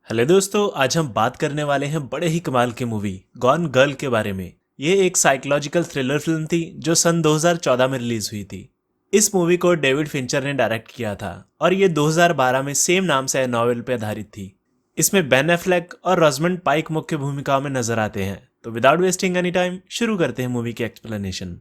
Hello दोस्तों, आज हम बात करने वाले हैं बड़े ही कमाल की मूवी गॉन गर्ल के बारे में। ये एक साइकोलॉजिकल थ्रिलर फिल्म थी जो सन 2014 में रिलीज हुई थी। इस मूवी को डेविड फिंचर ने डायरेक्ट किया था और ये 2012 में सेम नाम से नॉवेल पर आधारित थी। इसमें बेन एफ्लेक और रोजमंड पाइक मुख्य भूमिकाओं में नजर आते हैं। तो विदाउट वेस्टिंग एनी टाइम शुरू करते हैं मूवी की एक्सप्लेनेशन।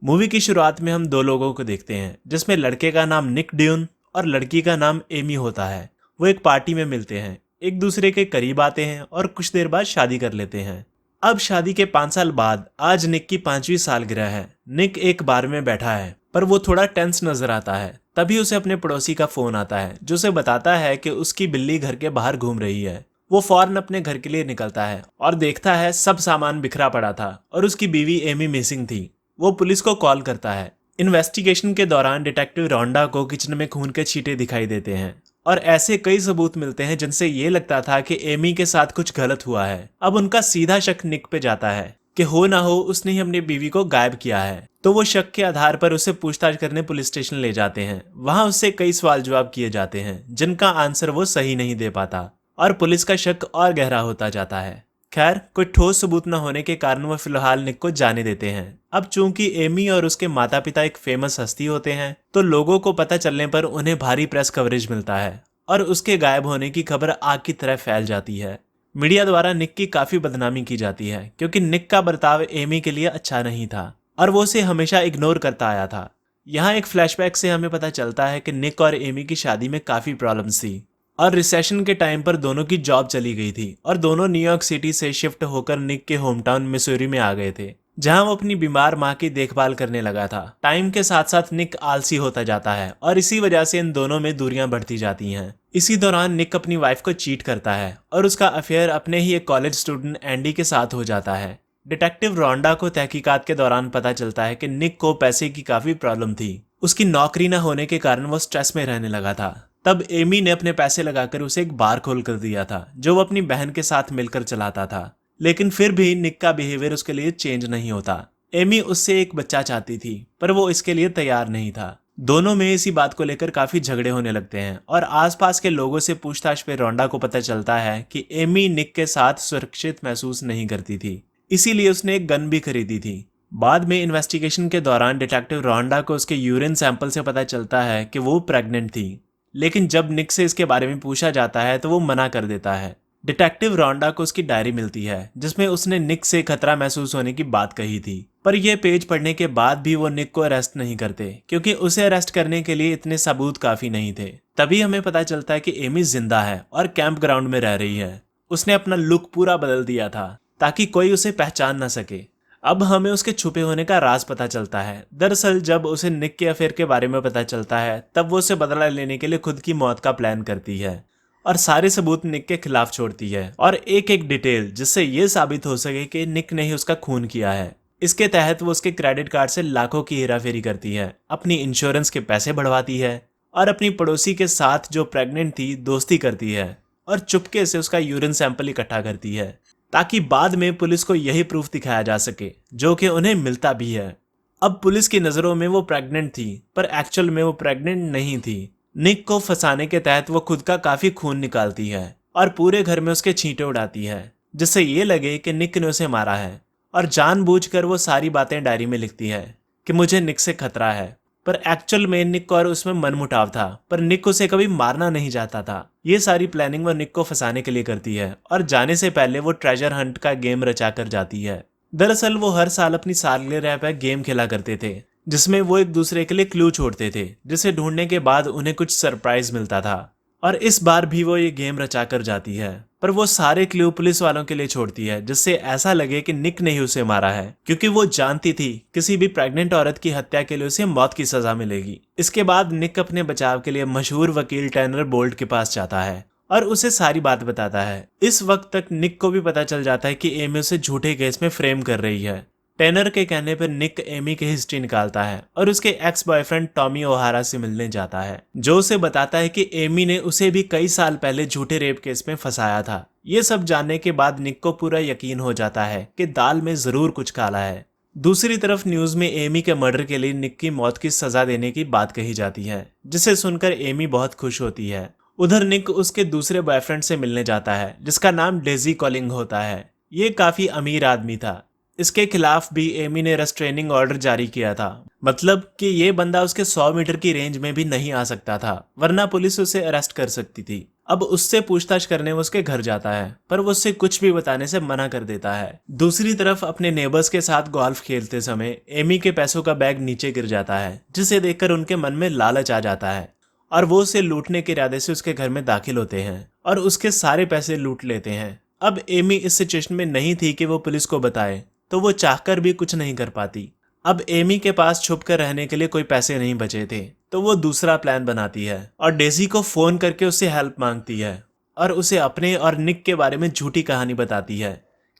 मूवी की शुरुआत में हम दो लोगों को देखते हैं जिसमें लड़के का नाम निक ड्यून और लड़की का नाम एमी होता है। वो एक पार्टी में मिलते हैं, एक दूसरे के करीब आते हैं और कुछ देर बाद शादी कर लेते हैं। अब शादी के 5 साल बाद आज निक की 5वीं सालगिरह है। निक एक बार में बैठा है पर वो थोड़ा टेंस नजर आता है। तभी उसे अपने पड़ोसी का फोन आता है जो उसे बताता है कि उसकी बिल्ली घर के बाहर घूम रही है। वो फौरन अपने घर के लिए निकलता है और देखता है सब सामान बिखरा पड़ा था और उसकी बीवी एमी मिसिंग थी। वो पुलिस को कॉल करता है। इन्वेस्टिगेशन के दौरान डिटेक्टिव रोंडा को किचन में खून के छींटे दिखाई देते हैं और ऐसे कई सबूत मिलते हैं जिनसे ये लगता था कि एमी के साथ कुछ गलत हुआ है। अब उनका सीधा शक निक पे जाता है कि हो ना हो उसने ही अपनी बीवी को गायब किया है। तो वो शक के आधार पर उसे पूछताछ करने पुलिस स्टेशन ले जाते हैं। वहां उससे कई सवाल जवाब किए जाते हैं जिनका आंसर वो सही नहीं दे पाता और पुलिस का शक और गहरा होता जाता है। खैर, कोई ठोस सबूत न होने के कारण वो फिलहाल निक को जाने देते हैं। अब चूंकि एमी और उसके माता पिता एक फेमस हस्ती होते हैं तो लोगों को पता चलने पर उन्हें भारी प्रेस कवरेज मिलता है और उसके गायब होने की खबर आग की तरह फैल जाती है। मीडिया द्वारा निक की काफी बदनामी की जाती है क्योंकि निक का बर्ताव एमी के लिए अच्छा नहीं था और वो उसे हमेशा इग्नोर करता आया था। यहाँ एक फ्लैशबैक से हमें पता चलता है कि निक और एमी की शादी में काफी प्रॉब्लम्स थी और रिसेशन के टाइम पर दोनों की जॉब चली गई थी और दोनों न्यूयॉर्क सिटी से शिफ्ट होकर निक के होम टाउन मिसूरी में आ गए थे जहां वो अपनी बीमार मां की देखभाल करने लगा था। टाइम के साथ साथ निक आलसी होता जाता है और इसी वजह से इन दोनों में दूरियां बढ़ती जाती हैं। इसी दौरान निक अपनी वाइफ को चीट करता है और उसका अफेयर अपने ही एक कॉलेज स्टूडेंट एंडी के साथ हो जाता है। डिटेक्टिव रोंडा को तहकीकात के दौरान पता चलता है कि निक को पैसे की काफी प्रॉब्लम थी। उसकी नौकरी न होने के कारण वो स्ट्रेस में रहने लगा था। तब एमी ने अपने पैसे लगाकर उसे एक बार खोल कर दिया था जो वो अपनी बहन के साथ मिलकर चलाता था। लेकिन फिर भी निक का बिहेवियर उसके लिए चेंज नहीं होता। एमी उससे एक बच्चा चाहती थी पर वो इसके लिए तैयार नहीं था। दोनों में इसी बात को लेकर काफी झगड़े होने लगते हैं और आसपास के लोगों से पूछताछ पे रोंडा को पता चलता है कि एमी निक के साथ सुरक्षित महसूस नहीं करती थी, इसीलिए उसने एक गन भी खरीदी थी। बाद में इन्वेस्टिगेशन के दौरान डिटेक्टिव रोंडा को उसके यूरिन सैंपल से पता चलता है कि वो प्रेग्नेंट थी। लेकिन जब निक से इसके बारे में पूछा जाता है तो वो मना कर देता है। डिटेक्टिव रोंडा को उसकी डायरी मिलती है जिसमें उसने निक से खतरा महसूस होने की बात कही थी, पर यह पेज पढ़ने के बाद भी वो निक को अरेस्ट नहीं करते क्योंकि उसे अरेस्ट करने के लिए इतने सबूत काफी नहीं थे। तभी हमें पता चलता है कि एमी जिंदा है और कैंप ग्राउंड में रह रही है। उसने अपना लुक पूरा बदल दिया था ताकि कोई उसे पहचान न सके। अब हमें उसके छुपे होने का राज पता चलता है। दरअसल जब उसे निक के अफेयर के बारे में पता चलता है तब वो उसे बदला लेने के लिए खुद की मौत का प्लान करती है और सारे सबूत निक के खिलाफ छोड़ती है और एक एक डिटेल जिससे ये साबित हो सके कि निक ने ही उसका खून किया है। इसके तहत वो उसके क्रेडिट कार्ड से लाखों की हेराफेरी करती है, अपनी इंश्योरेंस के पैसे बढ़वाती है और अपनी पड़ोसी के साथ जो प्रेग्नेंट थी दोस्ती करती है और चुपके से उसका यूरिन सैंपल इकट्ठा करती है ताकि बाद में पुलिस को यही प्रूफ दिखाया जा सके जो कि उन्हें मिलता भी है। अब पुलिस की नजरों में वो प्रेग्नेंट थी पर एक्चुअल में वो प्रेग्नेंट नहीं थी। निक को फंसाने के तहत वो खुद का काफी खून निकालती है और पूरे घर में उसके छींटे उड़ाती है जिससे ये लगे कि निक ने उसे मारा है और जानबूझकर वो सारी बातें डायरी में लिखती है कि मुझे निक से खतरा है। पर एक्चुअल में निक और उसमें मनमुटाव था पर निक उसे कभी मारना नहीं चाहता था। ये सारी प्लानिंग वो निक को फंसाने के लिए करती है और जाने से पहले वो ट्रेजर हंट का गेम रचा कर जाती है। दरअसल वो हर साल अपनी सालगिरह पर गेम खेला करते थे जिसमें वो एक दूसरे के लिए क्लू छोड़ते थे जिसे ढूंढने के बाद उन्हें कुछ सरप्राइज मिलता था और इस बार भी वो ये गेम रचा कर जाती है पर वो सारे क्लू पुलिस वालों के लिए छोड़ती है जिससे ऐसा लगे कि निक ने ही उसे मारा है क्योंकि वो जानती थी किसी भी प्रेग्नेंट औरत की हत्या के लिए उसे मौत की सजा मिलेगी। इसके बाद निक अपने बचाव के लिए मशहूर वकील टैनर बोल्ट के पास जाता है और उसे सारी बात बताता है। इस वक्त तक निक को भी पता चल जाता है कि एमी उसे झूठे केस में फ्रेम कर रही है। टैनर के कहने पर निक एमी की हिस्ट्री निकालता है और उसके एक्स बॉयफ्रेंड टॉमी ओहारा से मिलने जाता है जो उसे बताता है कि एमी ने उसे भी कई साल पहले झूठे रेप केस में फंसाया था। ये सब जानने के बाद निक को पूरा यकीन हो जाता है कि दाल में जरूर कुछ काला है। दूसरी तरफ न्यूज में एमी के मर्डर के लिए निक की मौत की सजा देने की बात कही जाती है जिसे सुनकर एमी बहुत खुश होती है उधर निक उसके दूसरे बॉयफ्रेंड से मिलने जाता है जिसका नाम डेजी कॉलिंग होता है। ये काफी अमीर आदमी था। इसके खिलाफ भी एमी ने रेस्ट्रेनिंग ऑर्डर जारी किया था, मतलब कि ये बंदा उसके 100 मीटर की रेंज में भी नहीं आ सकता था, वरना पुलिस उसे अरेस्ट कर सकती थी। अब उससे पूछताछ करने वो उसके घर जाता है, पर वो उससे कुछ भी बताने से मना कर देता है। दूसरी तरफ अपने नेबर्स के साथ गोल्फ खेलते समय एमी के पैसों का बैग नीचे गिर जाता है, जिसे देखकर उनके मन में लालच आ जाता है और वो उसे लूटने के इरादे से उसके घर में दाखिल होते हैं और उसके सारे पैसे लूट लेते हैं। अब एमी इस सिचुएशन में नहीं थी कि वो पुलिस को बताए, तो वो चाहकर भी कुछ नहीं कर पाती। अब एमी के पास छुप कर रहने के लिए कोई पैसे नहीं बचे थे, तो वो दूसरा प्लान बनाती है और डेजी को फोन करके उससे हेल्प मांगती है और उसे अपने और निक के बारे में झूठी कहानी बताती है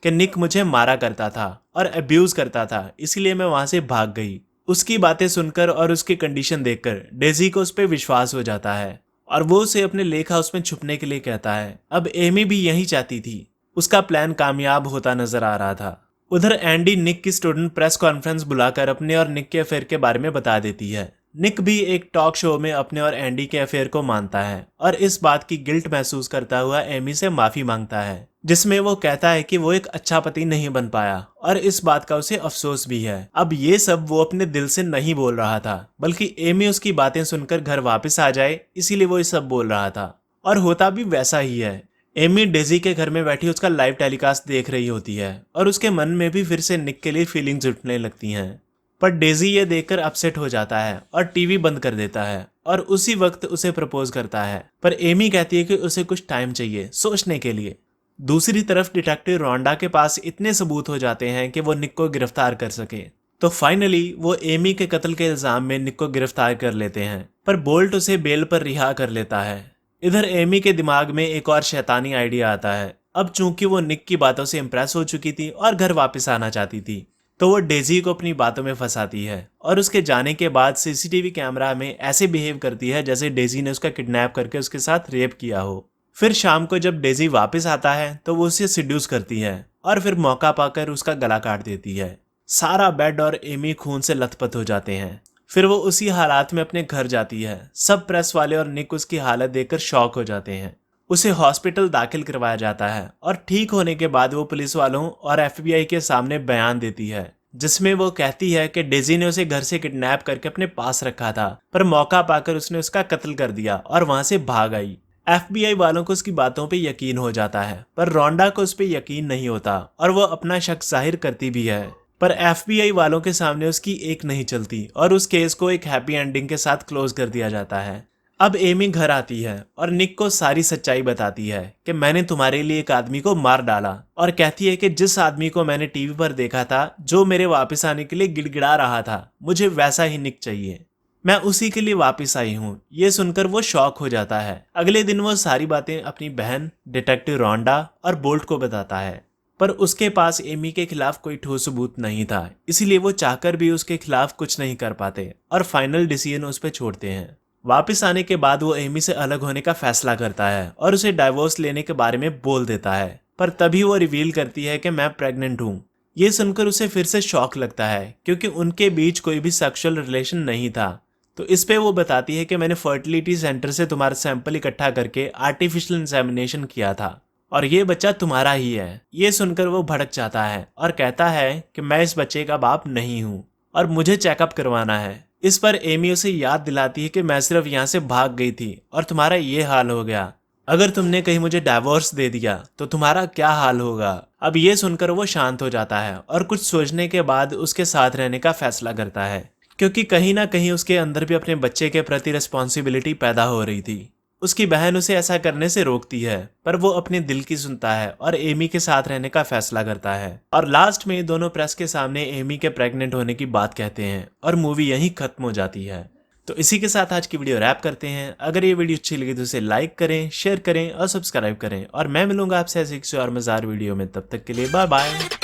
कि निक मुझे मारा करता था और अब्यूज करता था, इसलिए मैं वहां से भाग गई। उसकी बातें सुनकर और उसकी कंडीशन देखकर डेजी को उस पर विश्वास हो जाता है और वो उसे अपने लेक हाउस में छुपने के लिए कहता है। अब एमी भी यही चाहती थी। उसका प्लान कामयाब होता नजर आ रहा था। उधर एंडी निक की स्टूडेंट प्रेस कॉन्फ्रेंस बुलाकर अपने और निक के अफेयर के बारे में बता देती है। निक भी एक टॉक शो में अपने और एंडी के अफेयर को मानता है और इस बात की गिल्ट महसूस करता हुआ एमी से माफी मांगता है, जिसमें वो कहता है कि वो एक अच्छा पति नहीं बन पाया और इस बात का उसे अफसोस भी है। अब ये सब वो अपने दिल से नहीं बोल रहा था, बल्कि एमी उसकी बातें सुनकर घर वापस आ जाए इसीलिए वो ये सब बोल रहा था, और होता भी वैसा ही है। एमी डेजी के घर में बैठी उसका लाइव टेलीकास्ट देख रही होती है और उसके मन में भी फिर से निक के लिए फीलिंग्स उठने लगती हैं। पर डेजी ये देखकर अपसेट हो जाता है और टीवी बंद कर देता है और उसी वक्त उसे प्रपोज करता है, पर एमी कहती है कि उसे कुछ टाइम चाहिए सोचने के लिए। दूसरी तरफ डिटेक्टिव रोंडा के पास इतने सबूत हो जाते हैं कि वो निक को गिरफ्तार कर सके, तो फाइनली वो एमी के कत्ल के इल्जाम में निक को गिरफ्तार कर लेते हैं, पर बोल्ट उसे बेल पर रिहा कर लेता है। इधर एमी के दिमाग में एक और शैतानी आइडिया आता है। अब चूंकि वो निक की बातों से इम्प्रेस हो चुकी थी और घर वापस आना चाहती थी, तो वो डेजी को अपनी बातों में फंसाती है और उसके जाने के बाद सीसीटीवी कैमरा में ऐसे बिहेव करती है जैसे डेजी ने उसका किडनैप करके उसके साथ रेप किया हो। फिर शाम को जब डेजी वापस आता है तो वो उसे सिड्यूस करती है और फिर मौका पाकर उसका गला काट देती है। सारा बेड और एमी खून से लथपथ हो जाते हैं। फिर वो उसी हालात में अपने घर जाती है। सब प्रेस वाले और निक उसकी हालत देखकर शॉक हो जाते हैं। उसे हॉस्पिटल दाखिल करवाया जाता है और ठीक होने के बाद वो पुलिस वालों और एफबीआई के सामने बयान देती है, जिसमें वो कहती है कि डेजी ने उसे घर से किडनैप करके अपने पास रखा था, पर मौका पाकर उसने उसका कत्ल कर दिया और वहां से भाग आई। एफबीआई वालों को उसकी बातों पे यकीन हो जाता है, पर रोंडा को उस पर यकीन नहीं होता और वो अपना शक जाहिर करती भी है, पर एफबीआई वालों के सामने उसकी एक नहीं चलती और उस केस को एक हैप्पी एंडिंग के साथ क्लोज कर दिया जाता है। अब एमी घर आती है और निक को सारी सच्चाई बताती है कि मैंने तुम्हारे लिए एक आदमी को मार डाला, और कहती है कि जिस आदमी को मैंने टीवी पर देखा था जो मेरे वापस आने के लिए गिड़गिड़ा रहा था, मुझे वैसा ही निक चाहिए, मैं उसी के लिए वापस आई हूँ। ये सुनकर वो शॉक हो जाता है। अगले दिन वो सारी बातें अपनी बहन डिटेक्टिव रोंडा और बोल्ट को बताता है, पर उसके पास एमी के खिलाफ कोई ठोस सबूत नहीं था, इसीलिए वो चाहकर भी उसके खिलाफ कुछ नहीं कर पाते और फाइनल डिसीजन उस पर छोड़ते हैं। वापस आने के बाद वो एमी से अलग होने का फैसला करता है और उसे डाइवोर्स लेने के बारे में बोल देता है, पर तभी वो रिवील करती है कि मैं प्रेग्नेंट हूँ। ये सुनकर उसे फिर से शॉक लगता है, क्योंकि उनके बीच कोई भी सेक्सुअल रिलेशन नहीं था। तो इस पे वो बताती है कि मैंने फर्टिलिटी सेंटर से तुम्हारा सैंपल इकट्ठा करके आर्टिफिशियल इंसेमिनेशन किया था और ये बच्चा तुम्हारा ही है। ये सुनकर वो भड़क जाता है और कहता है कि मैं इस बच्चे का बाप नहीं हूँ और मुझे चेकअप करवाना है। इस पर एमी उसे याद दिलाती है कि मैं सिर्फ यहाँ से भाग गई थी और तुम्हारा ये हाल हो गया। अगर तुमने कहीं मुझे डाइवोर्स दे दिया तो तुम्हारा क्या हाल होगा। अब ये सुनकर वो शांत हो जाता है और कुछ सोचने के बाद उसके साथ रहने का फैसला करता है, क्योंकि कहीं ना कहीं उसके अंदर भी अपने बच्चे के प्रति रिस्पॉन्सिबिलिटी पैदा हो रही थी। उसकी बहन उसे ऐसा करने से रोकती है, पर वो अपने दिल की सुनता है और एमी के साथ रहने का फैसला करता है। और लास्ट में दोनों प्रेस के सामने एमी के प्रेग्नेंट होने की बात कहते हैं और मूवी यहीं खत्म हो जाती है। तो इसी के साथ आज की वीडियो रैप करते हैं। अगर ये वीडियो अच्छी लगी तो इसे लाइक करें, शेयर करें और सब्सक्राइब करें, और मैं मिलूंगा आपसे ऐसे किसी और मजेदार वीडियो में। तब तक के लिए बाय बाय।